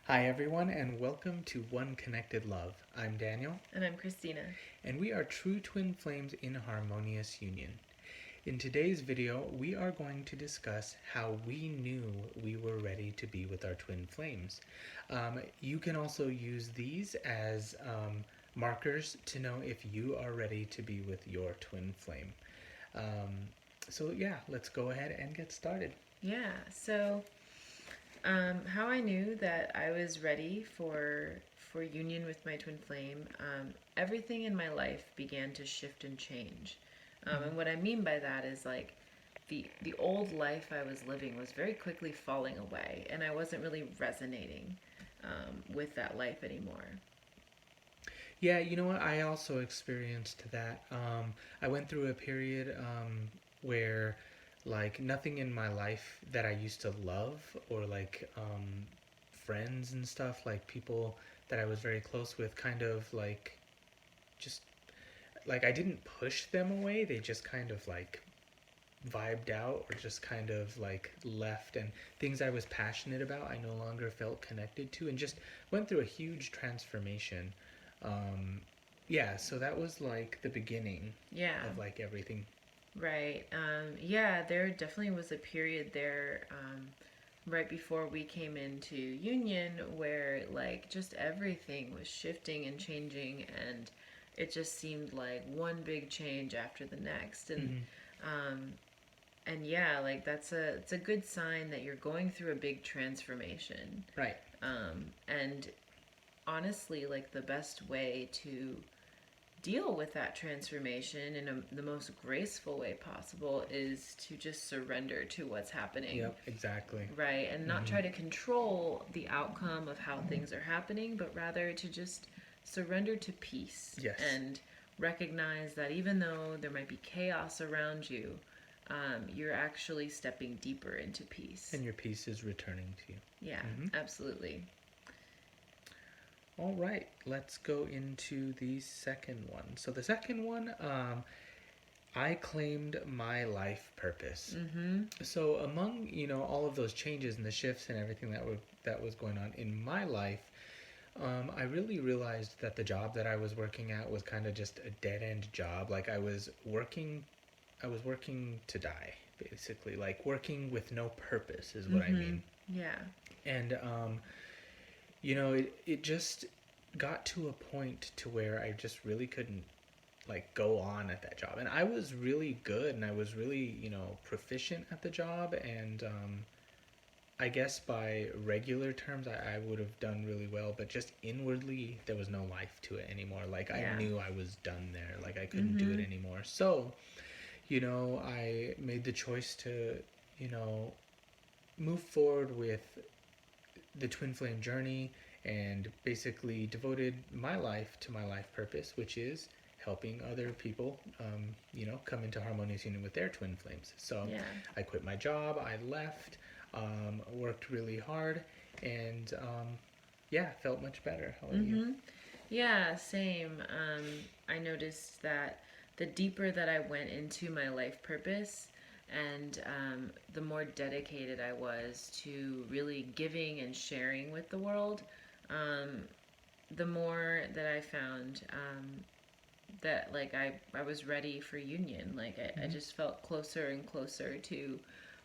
Hi, everyone, and welcome to One Connected Love. I'm Daniel, And I'm Christina. and we are true twin flames in harmonious union. In today's video, we are going to discuss how we knew we were ready to be with our twin flames. You can also use these as markers to know if you are ready to be with your twin flame. So, let's go ahead and get started. Yeah, so how I knew that I was ready for union with my twin flame, everything in my life began to shift and change. And what I mean by that is like the old life I was living was very quickly falling away, and I wasn't really resonating with that life anymore. Yeah, you know what? I also experienced that. I went through a period where, like, nothing in my life that I used to love, or like friends and stuff, like people that I was very close with, kind of like just like I didn't push them away. They just kind of like vibed out or just kind of like left, and things I was passionate about I no longer felt connected to, and just went through a huge transformation. Yeah, so that was like the beginning Yeah, of like everything. right. Yeah, there definitely was a period there right before we came into union where like just everything was shifting and changing, and it just seemed like one big change after the next. Hmm. Um and yeah, like it's a good sign that you're going through a big transformation. Right. And honestly, like the best way to deal with that transformation in the most graceful way possible is to just surrender to what's happening. Yep, exactly. Right, and not Hmm. try to control the outcome of how things are happening, but rather to just surrender to peace Yes. and recognize that even though there might be chaos around you, you're actually stepping deeper into peace. And your peace is returning to you. Yeah, Hmm. absolutely. All right, let's go into the second one. So the second one, I claimed my life purpose. Mm-hmm. So among all of those changes and the shifts and everything that was going on in my life, I really realized that the job that I was working at was kind of just a dead end job. Like I was working to die, basically. Like working with no purpose is what I Mm-hmm. mean. Yeah. And it just got to a point to where I just really couldn't like go on at that job. And I was really good, and I was really, proficient at the job, and I guess by regular terms I would have done really well, but just inwardly there was no life to it anymore. Like I Yeah. knew I was done there. Like I couldn't do it Mm-hmm. anymore. So, I made the choice to, you know, move forward with the Twin Flame Journey, and basically devoted my life to my life purpose, which is helping other people, come into harmonious union with their twin flames. So Yeah. I quit my job, I left, worked really hard, and yeah, felt much better. How about you? Mm-hmm. Yeah, same. I noticed that the deeper that I went into my life purpose, and the more dedicated I was to really giving and sharing with the world, um, the more that I found that like I was ready for union. Like I Mm-hmm. just felt closer and closer to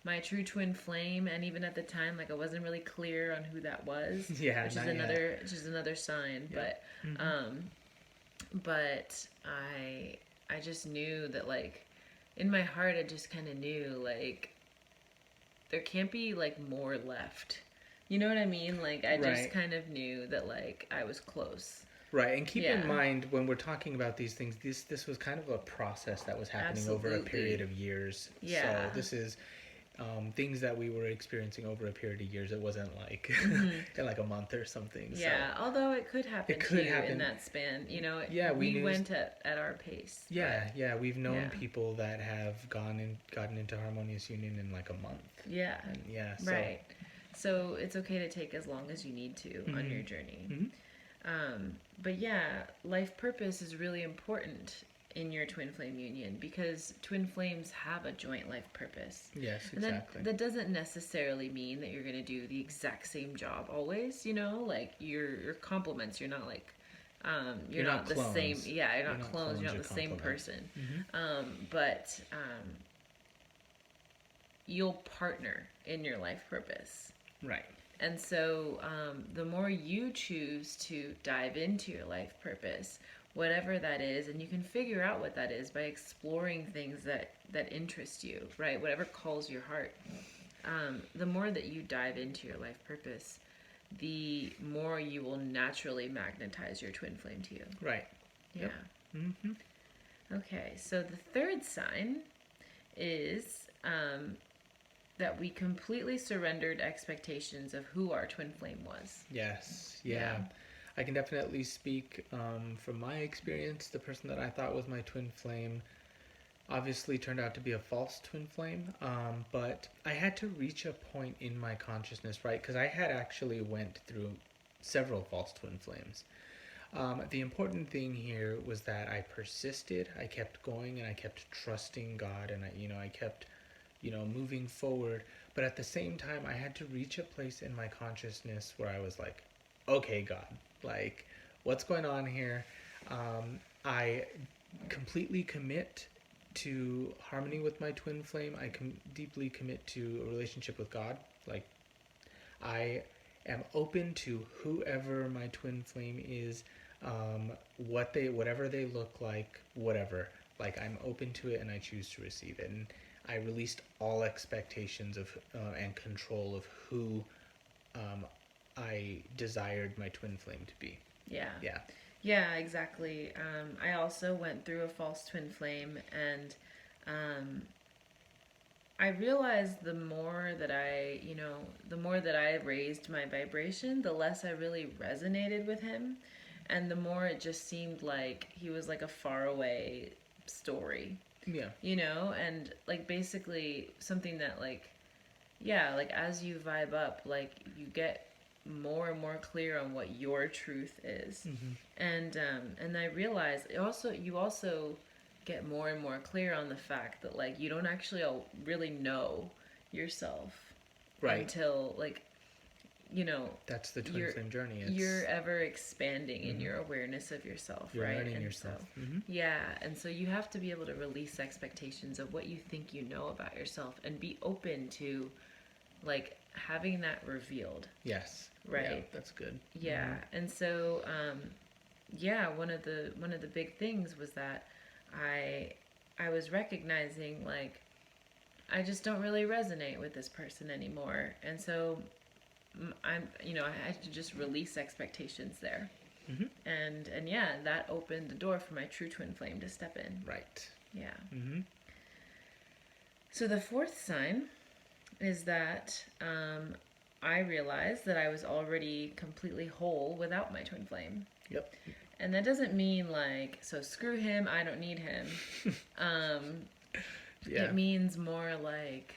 my true twin flame, and even at the time like I wasn't really clear on who that was, Yeah, not yet. which is another sign. Yep. But Mm-hmm. um but I just knew that like in my heart I just kind of knew like there can't be like more left. You know what I mean? Like I just Right. kind of knew that like I was close. Right, and keep in Yeah, mind when we're talking about these things, this was kind of a process that was happening over a period absolutely. of years. So Yeah. this is things that we were experiencing over a period of years. It wasn't like Mhm. in like a month or something. So Yeah, although it could it happen could too in happen. that span. You know, Yeah, we we knew. went at our pace, but Yeah, we've known yeah. people that have gotten into harmonious union in like a month, Yeah. and yeah, so. Right. So it's okay to take as long as you need to on Hmm. your journey. Hmm. But yeah, life purpose is really important. in your twin flame union, because twin flames have a joint life purpose. Yes, And exactly. that doesn't necessarily mean that you're going to do the exact same job always, you know, like your complements. You're not like, you're You're not not the same. clones. Yeah, you're You're not not clones. You're clones, not you're the same complement. person. Mm-hmm. But you'll partner in your life purpose. Right. And so the more you choose to dive into your life purpose, whatever that is, and you can figure out what that is by exploring things that interest you, right? Whatever calls your heart. The more that you dive into your life purpose, the more you will naturally magnetize your twin flame to you. Right. Yeah. Yep. Mm-hmm. Okay, so the third sign is that we completely surrendered expectations of who our twin flame was. Yes. Yeah. Yeah. I can definitely speak from my experience. The person that I thought was my twin flame obviously turned out to be a false twin flame. But I had to reach a point in my consciousness, right? Because I had actually went through several false twin flames. The important thing here was that I persisted. I kept going, and I kept trusting God, and I kept, moving forward. But at the same time, I had to reach a place in my consciousness where I was like, okay, God, like, what's going on here? I completely commit to harmony with my twin flame. I deeply commit to a relationship with God. Like, I am open to whoever my twin flame is, whatever they look like, whatever. Like, I'm open to it, and I choose to receive it. And I released all expectations of and control of who I desired my twin flame to be. Yeah. Yeah. Yeah, exactly. I also went through a false twin flame, and I realized the more that the more that I raised my vibration, the less I really resonated with him, and the more it just seemed like he was like a faraway story, Yeah. and like basically something that like, yeah, like as you vibe up, like you get more and more clear on what your truth is. Mm-hmm. And I realized you also get more and more clear on the fact that like you don't actually really know yourself Right. until like That's the twin flame journey. you're ever expanding in your awareness of yourself. You're right? learning And yourself. so Mm-hmm. yeah, and so you have to be able to release expectations of what you think you know about yourself and be open to like having that revealed. Yes. Right. Yeah, that's good. Yeah. Mm-hmm. And so yeah, one of the big things was that I was recognizing like I just don't really resonate with this person anymore. And so I had to just release expectations there. Mm-hmm. And yeah, that opened the door for my true twin flame to step in. Right. Yeah. Mm-hmm. So the fourth sign is that I realized that I was already completely whole without my twin flame. Yep. And that doesn't mean like, so screw him, I don't need him. Yeah. It means more like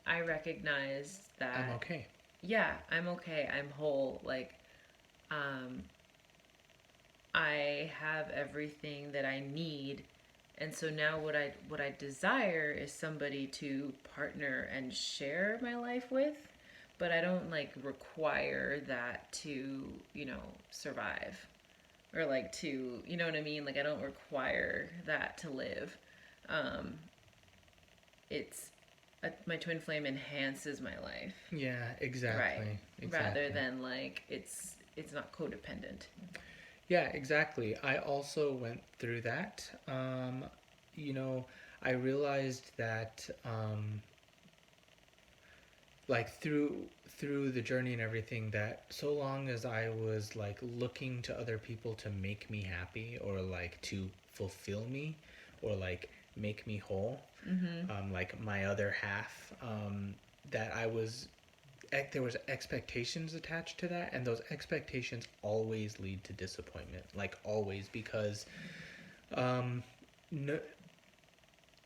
I recognize that I'm okay. Yeah, I'm okay. I'm whole. Like, I have everything that I need, and so now what I desire is somebody to partner and share my life with, but I don't like require that to survive, or like to you know what I mean. Like I don't require that to live. It's my twin flame enhances my life. Yeah, exactly. Right. Exactly. Rather than like it's not codependent. Yeah, exactly. I also went through that. I realized that like through the journey and everything, that so long as I was like looking to other people to make me happy, or like to fulfill me, or like make me whole, like my other half, that there was expectations attached to that, and those expectations always lead to disappointment, like always, because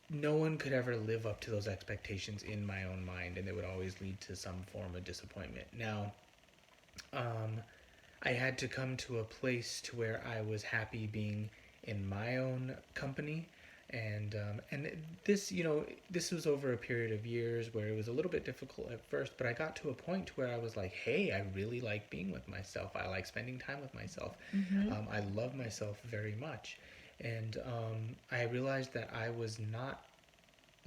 no one could ever live up to those expectations in my own mind, and it would always lead to some form of disappointment. Now, I had to come to a place to where I was happy being in my own company. And this, this was over a period of years where it was a little bit difficult at first, but I got to a point where I was like, hey, I really like being with myself. I like spending time with myself. I love myself very much. And I realized that I was not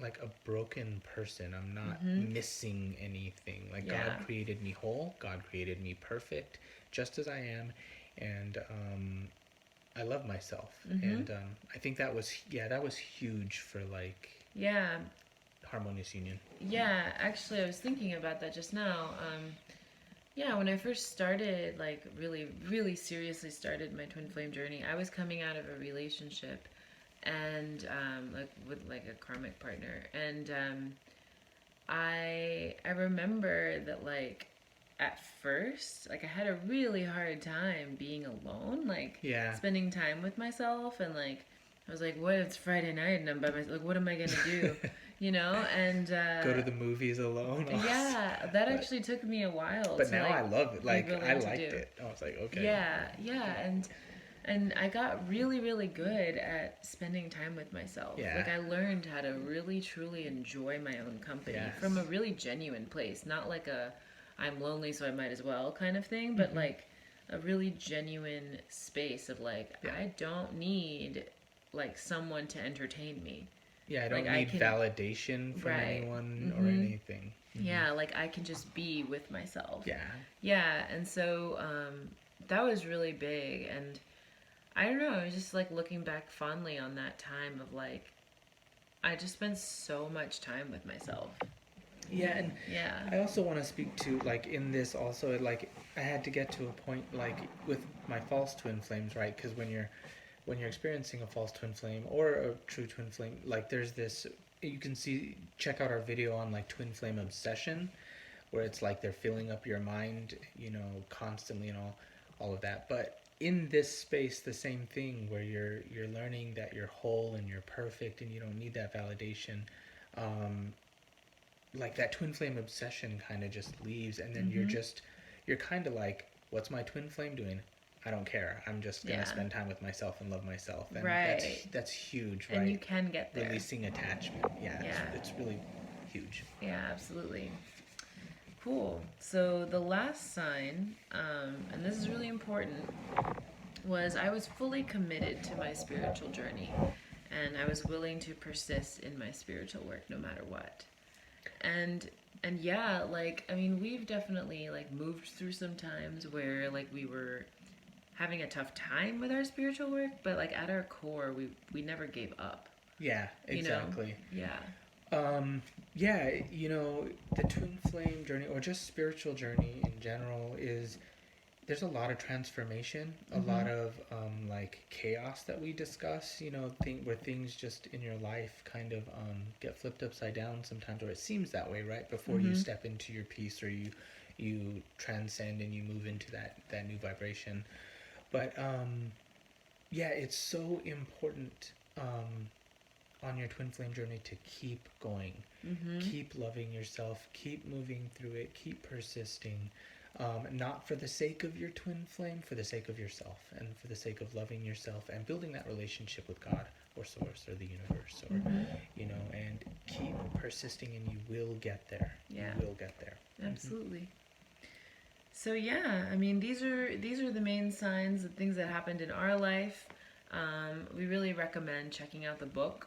like a broken person. I'm not missing anything. Like, Yeah. God created me whole. God created me perfect, just as I am. And I love myself. And I think that was huge for like Yeah. Harmonious Union. Yeah, actually, I was thinking about that just now. Yeah, when I first started, like really, really seriously started my twin flame journey, I was coming out of a relationship, and like with like a karmic partner, and I remember that like at first, like I had a really hard time being alone, like Yeah. spending time with myself, and like I was like, what? It's Friday night and I'm by myself. Like, what am I gonna do? You know? And Go to the movies alone. yeah, that actually took me a while. But to, now like, I love it. be Like, I willing to liked do. it. I was like, okay. Yeah, yeah, and I got really, really good at spending time with myself. Yeah. Like I learned how to really, truly enjoy my own company Yes. from a really genuine place, not like a I'm lonely so I might as well kind of thing, but like a really genuine space of like I don't need like someone to entertain me. Yeah, I don't Like, I need can- validation from Right. anyone or anything. Yeah, like I can just be with myself. Yeah. Yeah, and so that was really big, and I don't know, I was just like looking back fondly on that time of like I just spent so much time with myself. Yeah, and Yeah. I also want to speak to like in this also like I had to get to a point like with my false twin flames, right? Because when you're experiencing a false twin flame or a true twin flame, like there's this, you can check out our video on like twin flame obsession, where it's like they're filling up your mind, constantly and all of that. But in this space, the same thing where you're learning that you're whole and you're perfect and you don't need that validation. Like that twin flame obsession kind of just leaves, and then you're kind of like, what's my twin flame doing? I don't care. I'm just gonna spend time with myself and love myself. And Right. that's huge, right? And you can get there. Releasing attachment. Yeah. It's really huge. Yeah, absolutely. Cool. So the last sign, and this is really important, was I was fully committed to my spiritual journey, and I was willing to persist in my spiritual work no matter what. And yeah, like I mean, we've definitely like moved through some times where like we were having a tough time with our spiritual work, but like at our core, we never gave up. Yeah, exactly. Yeah. Yeah, the twin flame journey or just spiritual journey in general there's a lot of transformation, a lot of like chaos that we discuss, where things just in your life kind of get flipped upside down sometimes, or it seems that way, right? Before you step into your peace, or you transcend and you move into that new vibration. But yeah, it's so important on your twin flame journey to keep going, keep loving yourself, keep moving through it, keep persisting. Not for the sake of your twin flame, for the sake of yourself, and for the sake of loving yourself and building that relationship with God or Source or the universe, or and keep persisting, and you will get there. Yeah. You will get there. Absolutely. So yeah, I mean these are the main signs of things that happened in our life. We really recommend checking out the book,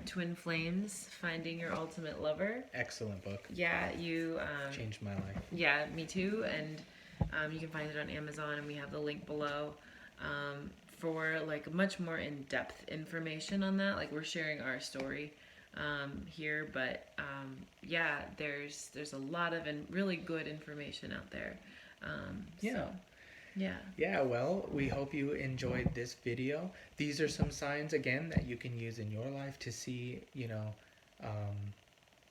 Twin Flames: Finding Your Ultimate Lover. Excellent book. Yeah, you changed my life. Yeah, me too. And you can find it on Amazon, and we have the link below for like much more in-depth information on that. Like we're sharing our story here, but yeah, there's a lot of really good information out there. So, yeah, well, we hope you enjoyed this video. These are some signs, again, that you can use in your life to see,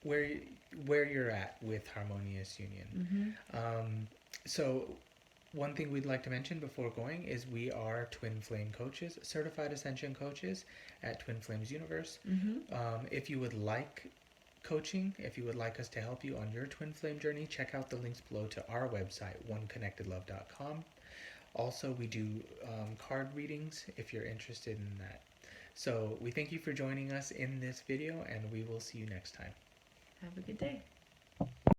where you're at with Harmonious Union. So one thing we'd like to mention before going is we are Twin Flame coaches, certified ascension coaches at Twin Flames Universe. If you would like coaching, if you would like us to help you on your twin flame journey, check out the links below to our website, oneconnectedlove.com. Also, we do card readings if you're interested in that. So we thank you for joining us in this video, and we will see you next time. Have a good day.